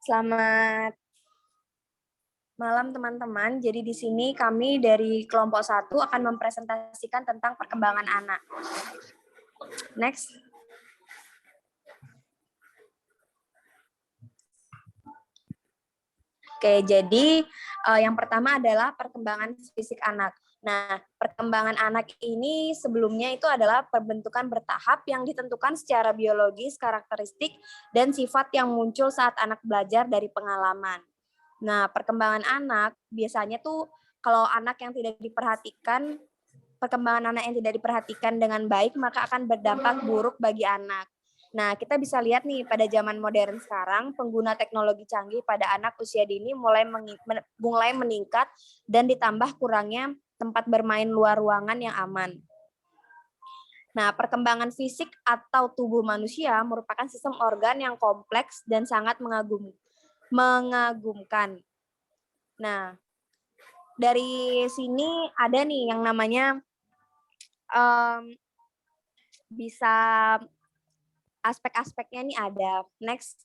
Selamat malam teman-teman. Jadi di sini kami dari kelompok 1 akan mempresentasikan tentang perkembangan anak. Next. Oke, jadi yang pertama adalah perkembangan fisik anak. Nah, perkembangan anak ini sebelumnya itu adalah pembentukan bertahap yang ditentukan secara biologis, karakteristik, dan sifat yang muncul saat anak belajar dari pengalaman. Nah, perkembangan anak biasanya tuh kalau anak yang tidak diperhatikan, perkembangan anak yang tidak diperhatikan dengan baik, maka akan berdampak buruk bagi anak. Nah, kita bisa lihat nih pada zaman modern sekarang, pengguna teknologi canggih pada anak usia dini mulai meningkat dan ditambah kurangnya tempat bermain luar ruangan yang aman. Nah, perkembangan fisik atau tubuh manusia merupakan sistem organ yang kompleks dan sangat mengagumkan. Nah, dari sini ada nih yang namanya bisa aspek-aspeknya nih ada. Next.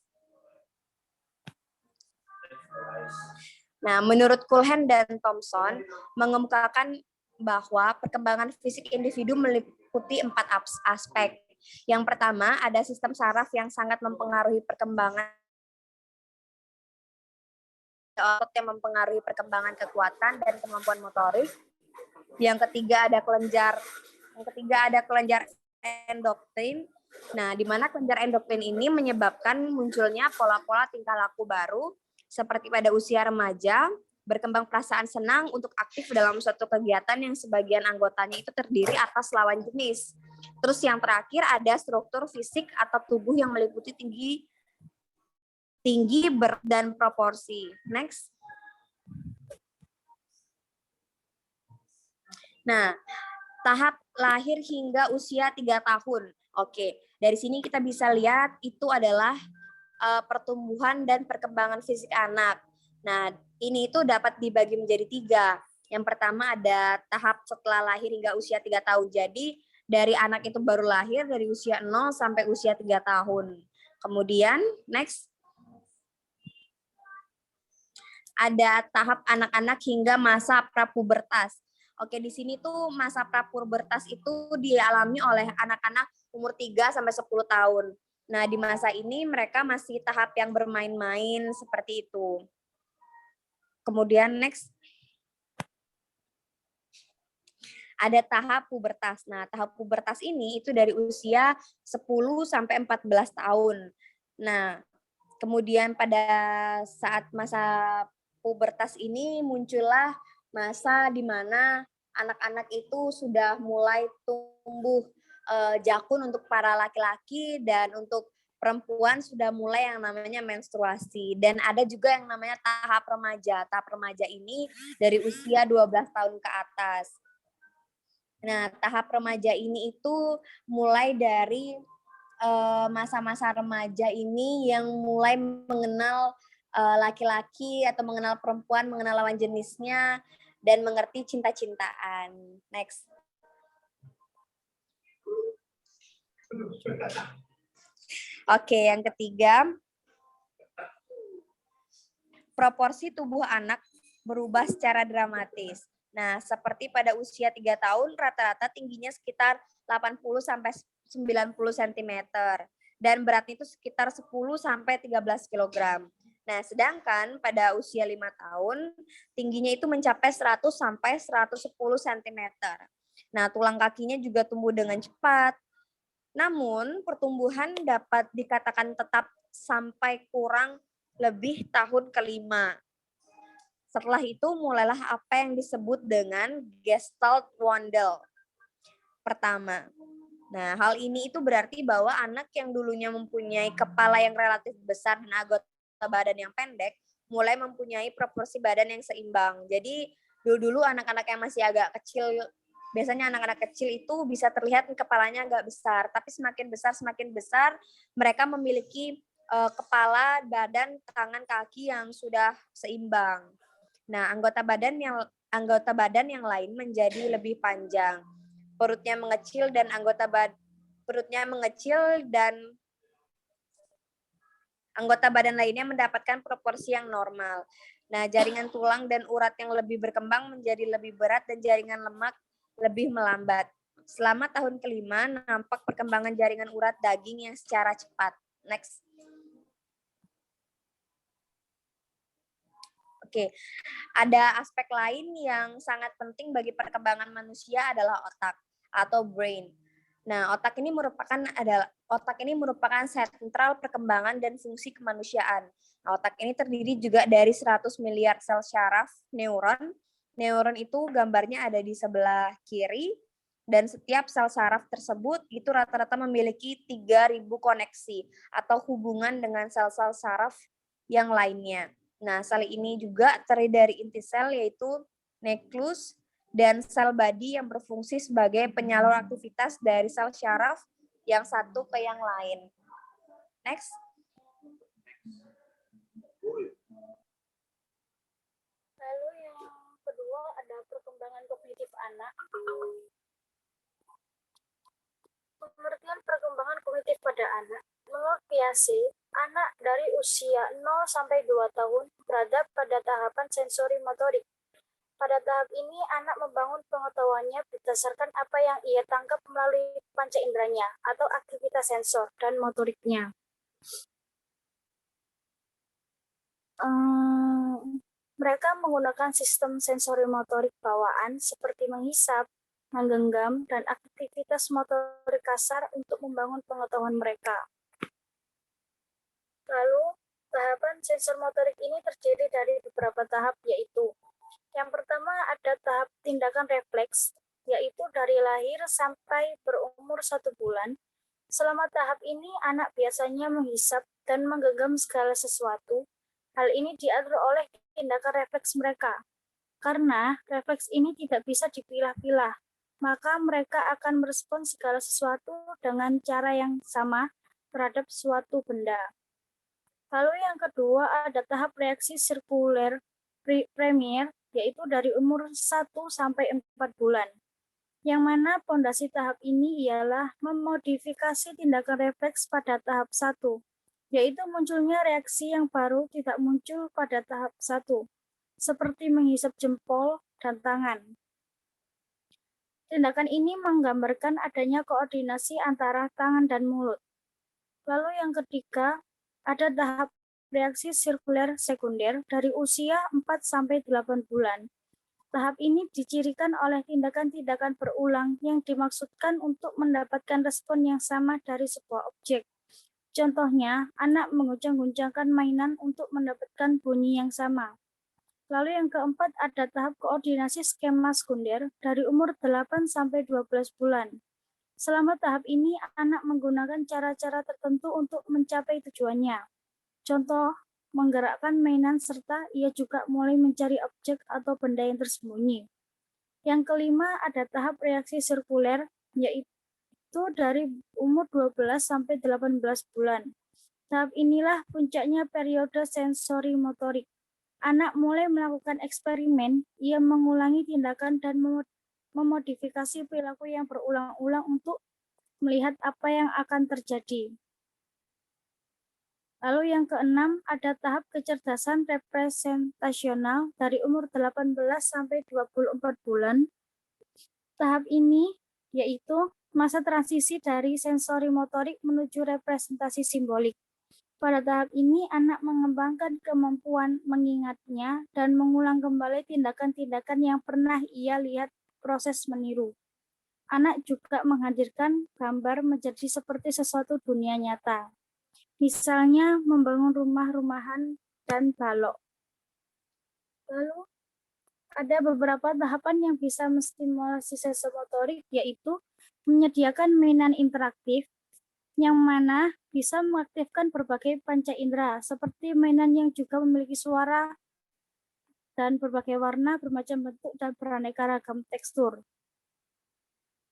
Nah, menurut Cullen dan Thompson mengemukakan bahwa perkembangan fisik individu meliputi 4 aspek. Yang pertama, ada sistem saraf yang sangat mempengaruhi perkembangan otot yang mempengaruhi perkembangan kekuatan dan kemampuan motorik. Yang ketiga ada kelenjar endokrin. Nah, di mana kelenjar endokrin ini menyebabkan munculnya pola-pola tingkah laku baru seperti pada usia remaja, berkembang perasaan senang untuk aktif dalam suatu kegiatan yang sebagian anggotanya itu terdiri atas lawan jenis. Terus yang terakhir ada struktur fisik atau tubuh yang meliputi tinggi, berat, dan proporsi. Next. Nah, tahap lahir hingga usia 3 tahun. Oke, dari sini kita bisa lihat itu adalah pertumbuhan dan perkembangan fisik anak. Nah, ini itu dapat dibagi menjadi 3. Yang pertama ada tahap setelah lahir hingga usia 3 tahun. Jadi, dari anak itu baru lahir dari usia 0 sampai usia 3 tahun. Kemudian, next. Ada tahap anak-anak hingga masa prapubertas. Oke, di sini tuh masa prapubertas itu dialami oleh anak-anak umur 3 sampai 10 tahun. Nah, di masa ini mereka masih tahap yang bermain-main seperti itu. Kemudian next. Ada tahap pubertas. Nah, tahap pubertas ini itu dari usia 10 sampai 14 tahun. Nah, kemudian pada saat masa pubertas ini muncullah masa di mana anak-anak itu sudah mulai tumbuh jakun untuk para laki-laki dan untuk perempuan sudah mulai yang namanya menstruasi. Dan ada juga yang namanya tahap remaja. Tahap remaja ini dari usia 12 tahun ke atas. Nah, tahap remaja ini itu mulai dari masa-masa remaja ini yang mulai mengenal laki-laki atau mengenal perempuan, mengenal lawan jenisnya, dan mengerti cinta-cintaan. Next. Oke, yang ketiga, proporsi tubuh anak berubah secara dramatis. Nah, seperti pada usia 3 tahun, rata-rata tingginya sekitar 80 sampai 90 cm. Dan beratnya itu sekitar 10 sampai 13 kg. Nah, sedangkan pada usia 5 tahun, tingginya itu mencapai 100 sampai 110 cm. Nah, tulang kakinya juga tumbuh dengan cepat. Namun, pertumbuhan dapat dikatakan tetap sampai kurang lebih tahun kelima. Setelah itu, mulailah apa yang disebut dengan Gestalt Wandel. Pertama, nah hal ini itu berarti bahwa anak yang dulunya mempunyai kepala yang relatif besar dan anggota badan yang pendek, mulai mempunyai proporsi badan yang seimbang. Jadi dulu anak-anak yang masih agak kecil, biasanya anak-anak kecil itu bisa terlihat kepalanya agak besar, tapi semakin besar mereka memiliki kepala, badan, tangan, kaki yang sudah seimbang. Nah, anggota badan yang lain menjadi lebih panjang. Perutnya mengecil dan Anggota badan lainnya mendapatkan proporsi yang normal. Nah, jaringan tulang dan urat yang lebih berkembang menjadi lebih berat dan jaringan lemak lebih melambat. Selama tahun kelima, nampak perkembangan jaringan urat daging yang secara cepat. Next. Oke, ada aspek lain yang sangat penting bagi perkembangan manusia adalah otak atau brain. Nah, otak ini merupakan sentral perkembangan dan fungsi kemanusiaan. Nah, otak ini terdiri juga dari 100 miliar sel syaraf neuron. Neuron itu gambarnya ada di sebelah kiri, dan setiap sel saraf tersebut itu rata-rata memiliki 3.000 koneksi atau hubungan dengan sel-sel saraf yang lainnya. Nah, sel ini juga terdiri dari inti sel yaitu nukleus dan sel body yang berfungsi sebagai penyalur aktivitas dari sel syaraf yang satu ke yang lain. Next. Lalu yang kedua ada perkembangan kognitif anak. Pengertian perkembangan kognitif pada anak menurut Piaget, anak dari usia 0 sampai 2 tahun berada pada tahapan sensori motorik. Pada tahap ini, anak membangun pengetahuannya berdasarkan apa yang ia tangkap melalui panca inderanya atau aktivitas sensor dan motoriknya. Mereka menggunakan sistem sensori motorik bawaan seperti menghisap, menggenggam, dan aktivitas motorik kasar untuk membangun pengetahuan mereka. Lalu, tahapan sensor motorik ini terdiri dari beberapa tahap, yaitu yang pertama ada tahap tindakan refleks, yaitu dari lahir sampai berumur 1 bulan. Selama tahap ini, anak biasanya menghisap dan menggenggam segala sesuatu. Hal ini diatur oleh tindakan refleks mereka. Karena refleks ini tidak bisa dipilah-pilah, maka mereka akan merespons segala sesuatu dengan cara yang sama terhadap suatu benda. Lalu yang kedua ada tahap reaksi sirkuler primer, yaitu dari umur 1 sampai 4 bulan. Yang mana pondasi tahap ini ialah memodifikasi tindakan refleks pada tahap 1, yaitu munculnya reaksi yang baru tidak muncul pada tahap 1, seperti menghisap jempol dan tangan. Tindakan ini menggambarkan adanya koordinasi antara tangan dan mulut. Lalu yang ketiga, ada tahap reaksi sirkuler sekunder dari usia 4 sampai 8 bulan. Tahap ini dicirikan oleh tindakan-tindakan berulang yang dimaksudkan untuk mendapatkan respon yang sama dari sebuah objek. Contohnya, anak mengguncang-guncangkan mainan untuk mendapatkan bunyi yang sama. Lalu yang keempat ada tahap koordinasi skema sekunder dari umur 8 sampai 12 bulan. Selama tahap ini, anak menggunakan cara-cara tertentu untuk mencapai tujuannya. Contoh, menggerakkan mainan serta ia juga mulai mencari objek atau benda yang tersembunyi. Yang kelima ada tahap reaksi sirkuler, yaitu dari umur 12 sampai 18 bulan. Tahap inilah puncaknya periode sensori motorik. Anak mulai melakukan eksperimen, ia mengulangi tindakan dan memodifikasi perilaku yang berulang-ulang untuk melihat apa yang akan terjadi. Lalu yang keenam ada tahap kecerdasan representasional dari umur 18 sampai 24 bulan. Tahap ini yaitu masa transisi dari sensori motorik menuju representasi simbolik. Pada tahap ini, anak mengembangkan kemampuan mengingatnya dan mengulang kembali tindakan-tindakan yang pernah ia lihat proses meniru. Anak juga menghadirkan gambar menjadi seperti sesuatu dunia nyata. Misalnya membangun rumah-rumahan dan balok. Lalu ada beberapa tahapan yang bisa menstimulasi sensor motorik, yaitu menyediakan mainan interaktif, yang mana bisa mengaktifkan berbagai panca indera, seperti mainan yang juga memiliki suara dan berbagai warna, bermacam bentuk, dan beraneka ragam tekstur.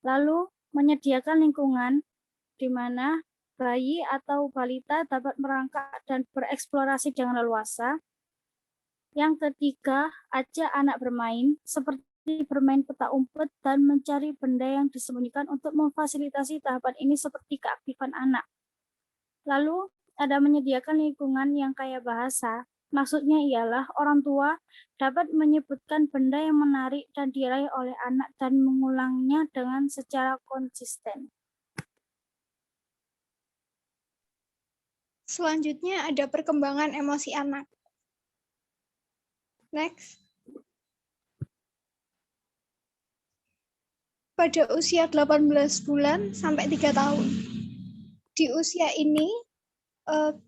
Lalu, menyediakan lingkungan di mana bayi atau balita dapat merangkak dan bereksplorasi dengan leluasa. Yang ketiga, ajak anak bermain, seperti bermain peta umpet dan mencari benda yang disembunyikan untuk memfasilitasi tahapan ini seperti keaktifan anak. Lalu, ada menyediakan lingkungan yang kaya bahasa. Maksudnya ialah orang tua dapat menyebutkan benda yang menarik dan diraih oleh anak dan mengulangnya dengan secara konsisten. Selanjutnya ada perkembangan emosi anak. Next. Pada usia 18 bulan sampai 3 tahun. Di usia ini,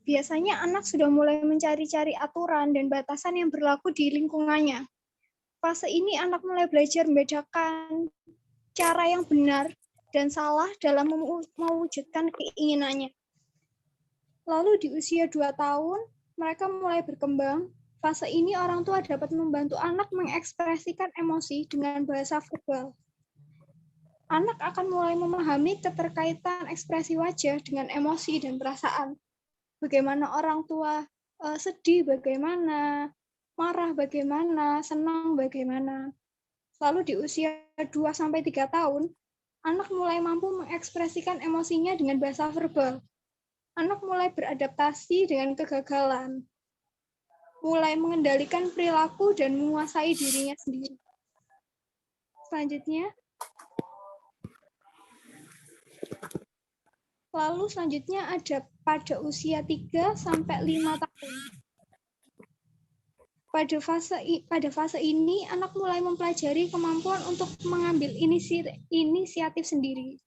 biasanya anak sudah mulai mencari-cari aturan dan batasan yang berlaku di lingkungannya. Fase ini anak mulai belajar membedakan cara yang benar dan salah dalam mewujudkan keinginannya. Lalu di usia 2 tahun, mereka mulai berkembang. Fase ini orang tua dapat membantu anak mengekspresikan emosi dengan bahasa verbal. Anak akan mulai memahami keterkaitan ekspresi wajah dengan emosi dan perasaan. Bagaimana orang tua sedih, bagaimana, marah, bagaimana, senang, bagaimana. Lalu di usia 2-3 tahun, anak mulai mampu mengekspresikan emosinya dengan bahasa verbal. Anak mulai beradaptasi dengan kegagalan, mulai mengendalikan perilaku dan menguasai dirinya sendiri. Selanjutnya ada pada usia 3-5 tahun. Pada fase ini, anak mulai mempelajari kemampuan untuk mengambil inisiatif sendiri.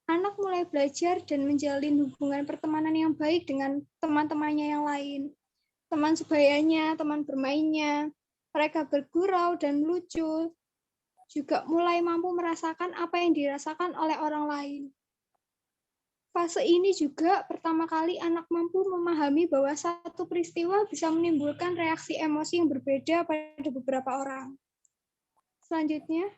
Anak mulai belajar dan menjalin hubungan pertemanan yang baik dengan teman-temannya yang lain. Teman sebayanya, teman bermainnya, mereka bergurau dan lucu, juga mulai mampu merasakan apa yang dirasakan oleh orang lain. Fase ini juga pertama kali anak mampu memahami bahwa satu peristiwa bisa menimbulkan reaksi emosi yang berbeda pada beberapa orang. Selanjutnya,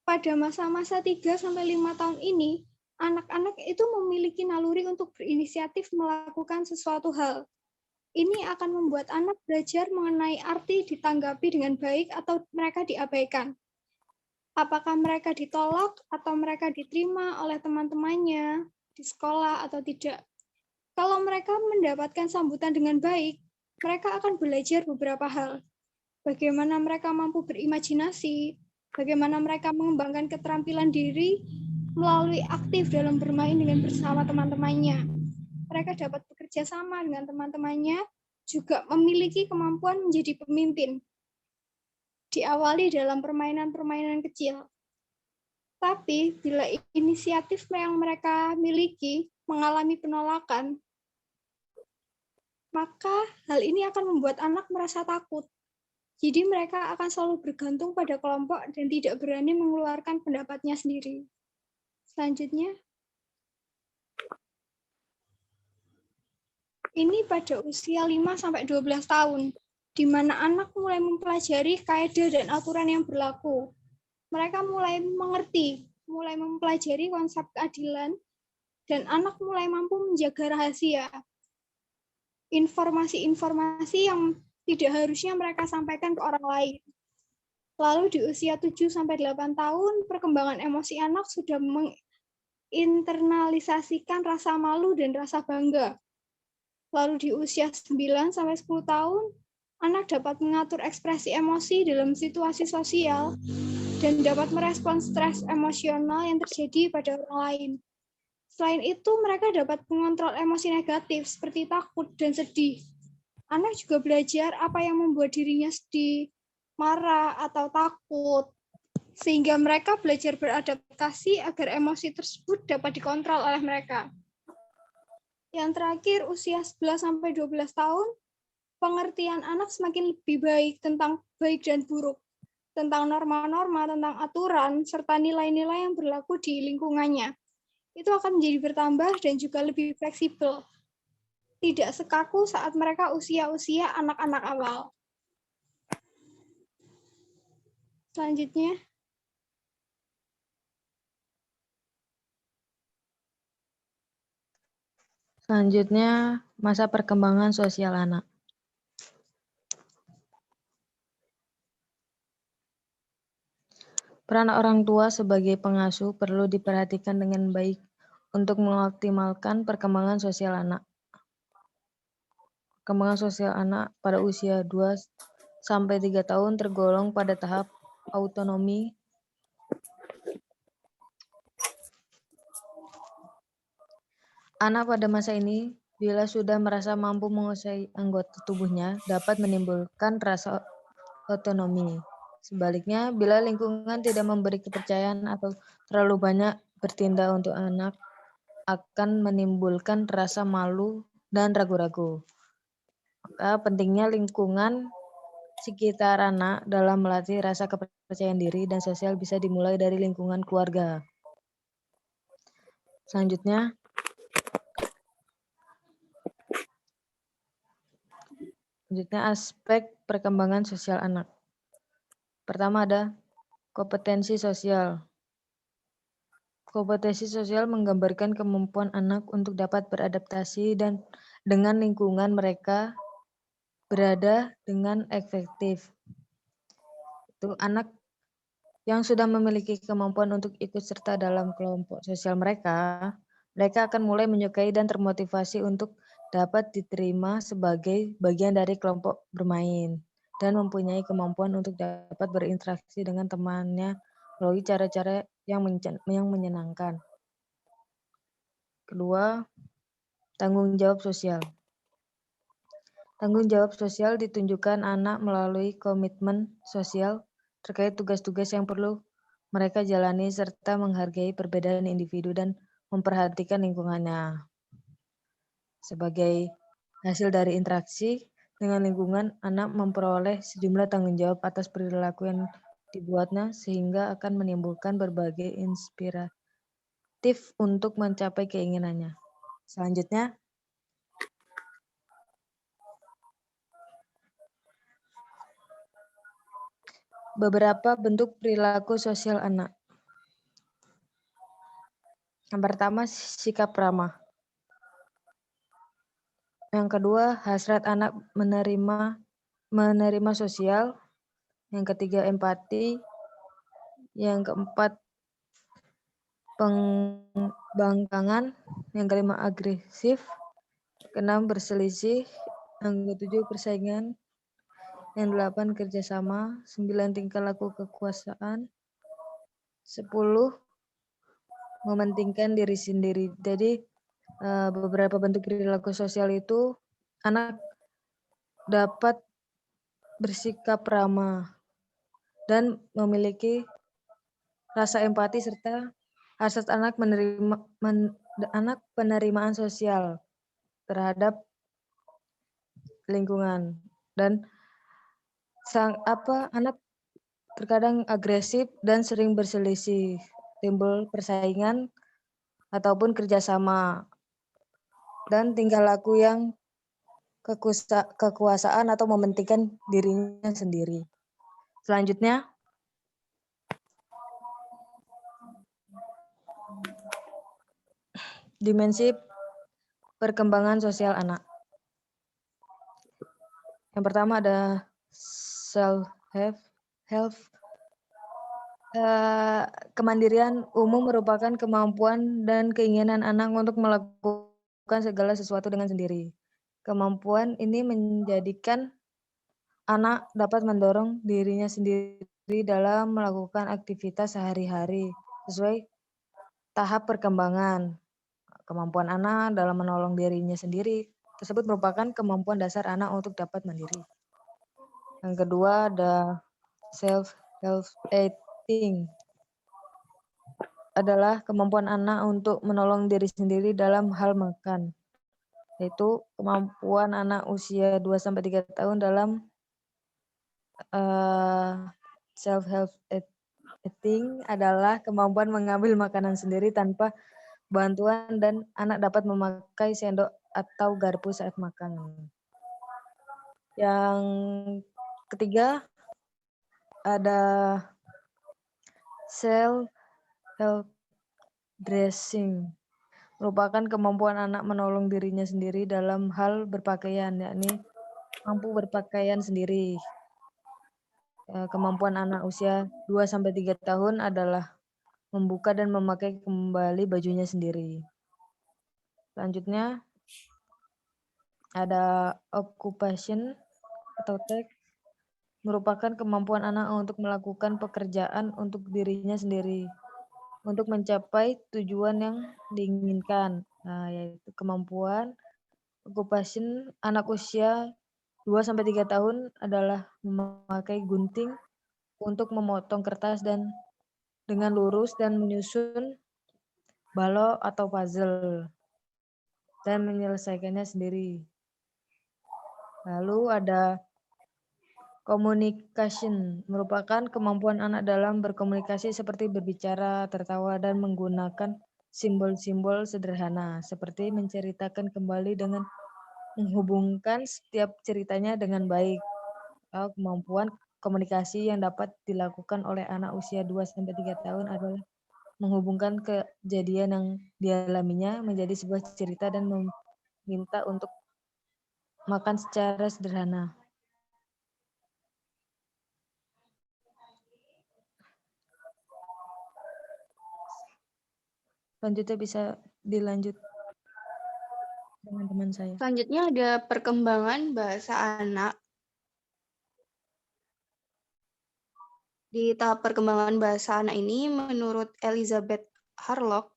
pada masa-masa 3-5 tahun ini, anak-anak itu memiliki naluri untuk berinisiatif melakukan sesuatu hal. Ini akan membuat anak belajar mengenai arti ditanggapi dengan baik atau mereka diabaikan. Apakah mereka ditolak atau mereka diterima oleh teman-temannya di sekolah atau tidak. Kalau mereka mendapatkan sambutan dengan baik, mereka akan belajar beberapa hal. Bagaimana mereka mampu berimajinasi, bagaimana mereka mengembangkan keterampilan diri melalui aktif dalam bermain dengan bersama teman-temannya. Mereka dapat bekerja sama dengan teman-temannya, juga memiliki kemampuan menjadi pemimpin. Diawali dalam permainan-permainan kecil. Tapi bila inisiatif yang mereka miliki mengalami penolakan, maka hal ini akan membuat anak merasa takut. Jadi mereka akan selalu bergantung pada kelompok dan tidak berani mengeluarkan pendapatnya sendiri. Selanjutnya, ini pada usia 5-12 tahun, di mana anak mulai mempelajari kaidah dan aturan yang berlaku. Mereka mulai mengerti, mulai mempelajari konsep keadilan, dan anak mulai mampu menjaga rahasia. Informasi-informasi yang tidak harusnya mereka sampaikan ke orang lain. Lalu di usia 7-8 tahun, perkembangan emosi anak sudah menginternalisasikan rasa malu dan rasa bangga. Lalu di usia 9-10 tahun, anak dapat mengatur ekspresi emosi dalam situasi sosial dan dapat merespons stres emosional yang terjadi pada orang lain. Selain itu, mereka dapat mengontrol emosi negatif seperti takut dan sedih. Anak juga belajar apa yang membuat dirinya sedih, marah, atau takut, sehingga mereka belajar beradaptasi agar emosi tersebut dapat dikontrol oleh mereka. Yang terakhir, usia 11-12 tahun, pengertian anak semakin lebih baik tentang baik dan buruk, tentang norma-norma, tentang aturan, serta nilai-nilai yang berlaku di lingkungannya. Itu akan menjadi bertambah dan juga lebih fleksibel. Tidak sekaku saat mereka usia-usia anak-anak awal. Selanjutnya, masa perkembangan sosial anak. Peran orang tua sebagai pengasuh perlu diperhatikan dengan baik untuk mengoptimalkan perkembangan sosial anak. Perkembangan sosial anak pada usia 2 sampai 3 tahun tergolong pada tahap autonomi. Anak pada masa ini, bila sudah merasa mampu menguasai anggota tubuhnya, dapat menimbulkan rasa otonomi. Sebaliknya, bila lingkungan tidak memberi kepercayaan atau terlalu banyak bertindak untuk anak, akan menimbulkan rasa malu dan ragu-ragu. Maka pentingnya lingkungan sekitar anak dalam melatih rasa kepercayaan diri dan sosial bisa dimulai dari lingkungan keluarga. Selanjutnya, aspek perkembangan sosial anak. Pertama ada kompetensi sosial. Kompetensi sosial menggambarkan kemampuan anak untuk dapat beradaptasi dan dengan lingkungan mereka berada dengan efektif. Itu anak yang sudah memiliki kemampuan untuk ikut serta dalam kelompok sosial mereka akan mulai menyukai dan termotivasi untuk dapat diterima sebagai bagian dari kelompok bermain dan mempunyai kemampuan untuk dapat berinteraksi dengan temannya melalui cara-cara yang menyenangkan. Kedua, tanggung jawab sosial. Tanggung jawab sosial ditunjukkan anak melalui komitmen sosial terkait tugas-tugas yang perlu mereka jalani serta menghargai perbedaan individu dan memperhatikan lingkungannya. Sebagai hasil dari interaksi dengan lingkungan, anak memperoleh sejumlah tanggung jawab atas perilaku yang dibuatnya sehingga akan menimbulkan berbagai inspiratif untuk mencapai keinginannya. Selanjutnya, beberapa bentuk perilaku sosial anak. Yang pertama, sikap ramah. Yang kedua, hasrat anak menerima sosial. Yang ketiga, empati. Yang keempat, pembangkangan. Yang kelima, agresif. Keenam, berselisih. Yang ketujuh, persaingan. Yang delapan, kerjasama. 9, tingkah laku kekuasaan. 10, mementingkan diri sendiri. Jadi beberapa bentuk perilaku sosial itu anak dapat bersikap ramah dan memiliki rasa empati serta hasrat anak penerimaan sosial terhadap lingkungan dan anak terkadang agresif dan sering berselisih, timbul persaingan ataupun kerjasama dan tingkah laku yang kekuasaan atau mementingkan dirinya sendiri. Selanjutnya, dimensi perkembangan sosial anak. Yang pertama ada self-help. Kemandirian umum merupakan kemampuan dan keinginan anak untuk melakukan segala sesuatu dengan sendiri. Kemampuan ini menjadikan anak dapat mendorong dirinya sendiri dalam melakukan aktivitas sehari-hari sesuai tahap perkembangan. Kemampuan anak dalam menolong dirinya sendiri tersebut merupakan kemampuan dasar anak untuk dapat mandiri. Yang kedua ada self-help adalah kemampuan anak untuk menolong diri sendiri dalam hal makan, yaitu kemampuan anak usia 2-3 tahun dalam self-help eating adalah kemampuan mengambil makanan sendiri tanpa bantuan dan anak dapat memakai sendok atau garpu saat makan. Yang ketiga ada self-help dressing, merupakan kemampuan anak menolong dirinya sendiri dalam hal berpakaian, yakni mampu berpakaian sendiri. Kemampuan anak usia 2-3 tahun adalah membuka dan memakai kembali bajunya sendiri. Selanjutnya ada occupation atau task, merupakan kemampuan anak untuk melakukan pekerjaan untuk dirinya sendiri untuk mencapai tujuan yang diinginkan. Nah, yaitu kemampuan occupation anak usia 2-3 tahun adalah memakai gunting untuk memotong kertas dan dengan lurus dan menyusun balok atau puzzle dan menyelesaikannya sendiri. Lalu ada communication, merupakan kemampuan anak dalam berkomunikasi seperti berbicara, tertawa, dan menggunakan simbol-simbol sederhana, seperti menceritakan kembali dengan menghubungkan setiap ceritanya dengan baik. Kemampuan komunikasi yang dapat dilakukan oleh anak usia 2-3 tahun adalah menghubungkan kejadian yang dialaminya menjadi sebuah cerita dan meminta untuk makan secara sederhana. Selanjutnya bisa dilanjut dengan teman saya. Selanjutnya ada perkembangan bahasa anak. Di tahap perkembangan bahasa anak ini, menurut Elizabeth Harlock,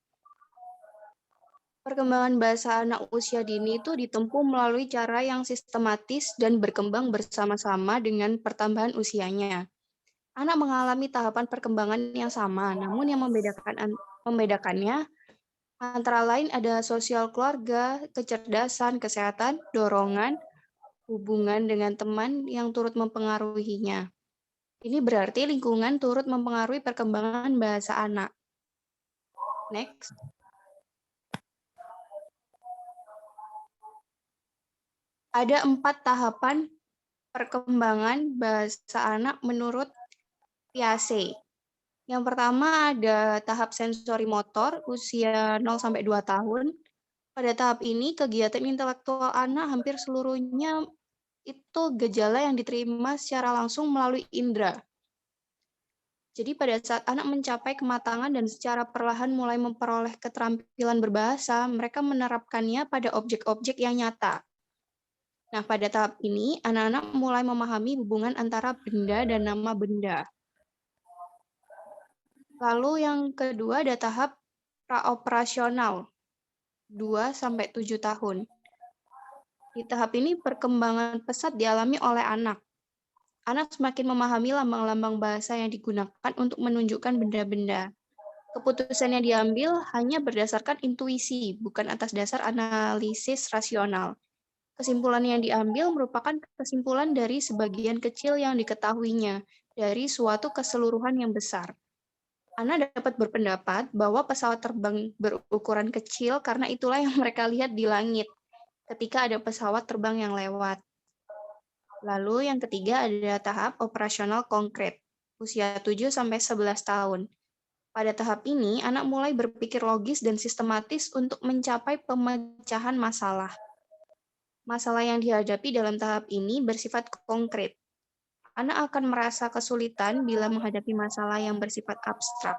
perkembangan bahasa anak usia dini itu ditempuh melalui cara yang sistematis dan berkembang bersama-sama dengan pertambahan usianya. Anak mengalami tahapan perkembangan yang sama, namun yang membedakannya antara lain ada sosial keluarga, kecerdasan, kesehatan, dorongan, hubungan dengan teman yang turut mempengaruhinya. Ini berarti lingkungan turut mempengaruhi perkembangan bahasa anak. Next. Ada 4 tahapan perkembangan bahasa anak menurut Piaget. Yang pertama ada tahap sensori motor usia 0-2 tahun. Pada tahap ini kegiatan intelektual anak hampir seluruhnya itu gejala yang diterima secara langsung melalui indera. Jadi pada saat anak mencapai kematangan dan secara perlahan mulai memperoleh keterampilan berbahasa, mereka menerapkannya pada objek-objek yang nyata. Nah, pada tahap ini, anak-anak mulai memahami hubungan antara benda dan nama benda. Lalu yang kedua ada tahap praoperasional, 2-7 tahun. Di tahap ini perkembangan pesat dialami oleh anak. Anak semakin memahami lambang-lambang bahasa yang digunakan untuk menunjukkan benda-benda. Keputusan yang diambil hanya berdasarkan intuisi, bukan atas dasar analisis rasional. Kesimpulan yang diambil merupakan kesimpulan dari sebagian kecil yang diketahuinya, dari suatu keseluruhan yang besar. Anak dapat berpendapat bahwa pesawat terbang berukuran kecil karena itulah yang mereka lihat di langit ketika ada pesawat terbang yang lewat. Lalu yang ketiga ada tahap operasional konkret, usia 7-11 tahun. Pada tahap ini, anak mulai berpikir logis dan sistematis untuk mencapai pemecahan masalah. Masalah yang dihadapi dalam tahap ini bersifat konkret. Anak akan merasa kesulitan bila menghadapi masalah yang bersifat abstrak.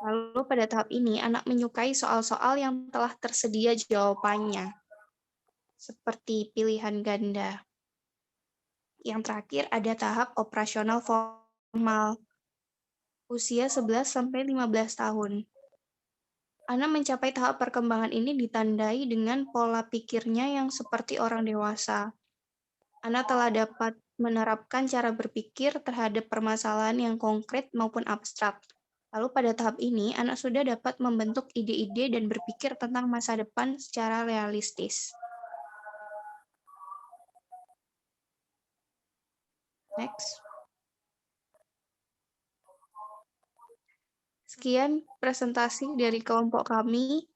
Lalu pada tahap ini, anak menyukai soal-soal yang telah tersedia jawabannya, seperti pilihan ganda. Yang terakhir ada tahap operasional formal, usia 11-15 tahun. Anak mencapai tahap perkembangan ini ditandai dengan pola pikirnya yang seperti orang dewasa. Anak telah dapat menerapkan cara berpikir terhadap permasalahan yang konkret maupun abstrak. Lalu pada tahap ini, anak sudah dapat membentuk ide-ide dan berpikir tentang masa depan secara realistis. Next. Sekian presentasi dari kelompok kami.